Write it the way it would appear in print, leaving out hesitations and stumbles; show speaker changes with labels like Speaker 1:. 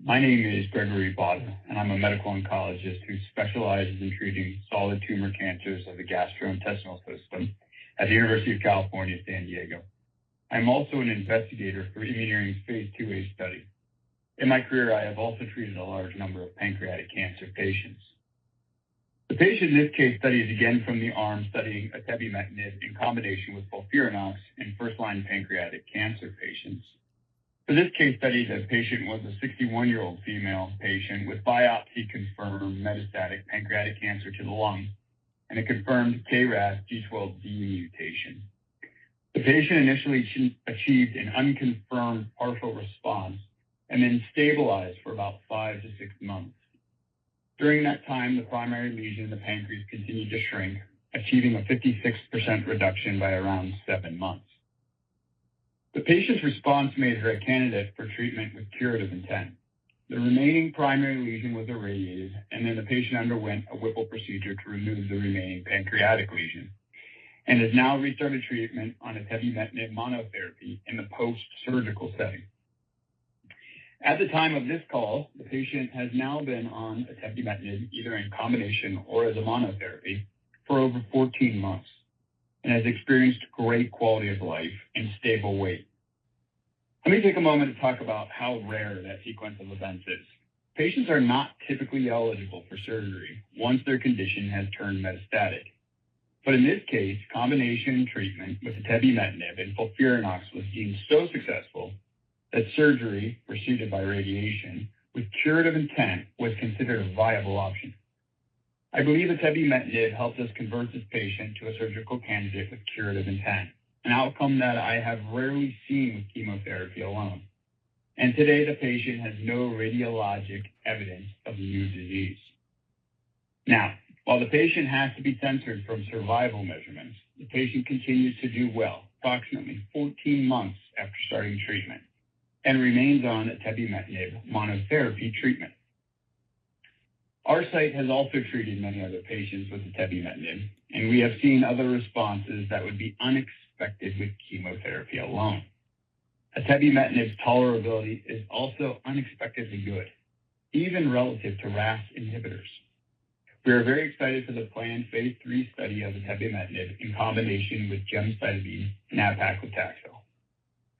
Speaker 1: My name is Gregory Botta, and I'm a medical oncologist who specializes in treating solid tumor cancers of the gastrointestinal system at the University of California, San Diego. I'm also an investigator for Immuneering Phase 2A study. In my career, I have also treated a large number of pancreatic cancer patients. The patient in this case study is again from the arm studying atebimetinib in combination with FOLFIRINOX in first-line pancreatic cancer patients. For this case study, the patient was a 61-year-old female patient with biopsy-confirmed metastatic pancreatic cancer to the lung and a confirmed KRAS G12D mutation. The patient initially achieved an unconfirmed partial response and then stabilized for about 5 to 6 months. During that time, the primary lesion in the pancreas continued to shrink, achieving a 56% reduction by around 7 months. The patient's response made her a candidate for treatment with curative intent. The remaining primary lesion was irradiated, and then the patient underwent a Whipple procedure to remove the remaining pancreatic lesion, and has now restarted treatment on atebimetinib monotherapy in the post-surgical setting. At the time of this call, the patient has now been on atebimetinib either in combination or as a monotherapy for over 14 months and has experienced great quality of life and stable weight. Let me take a moment to talk about how rare that sequence of events is. Patients are not typically eligible for surgery once their condition has turned metastatic. But in this case, combination treatment with atebimetinib and FOLFIRINOX was deemed so successful that surgery preceded by radiation with curative intent was considered a viable option. I believe atebimetinib helped us convert this patient to a surgical candidate with curative intent, an outcome that I have rarely seen with chemotherapy alone. And today, the patient has no radiologic evidence of new disease. Now, while the patient has to be censored from survival measurements, the patient continues to do well, approximately 14 months after starting treatment, and remains on atebimetinib monotherapy treatment. Our site has also treated many other patients with atebimetinib, and we have seen other responses that would be unexpected with chemotherapy alone. Atebimetinib's tolerability is also unexpectedly good, even relative to RAS inhibitors. We are very excited for the planned Phase 3 study of atebimetinib in combination with gemcitabine and nab-paclitaxel.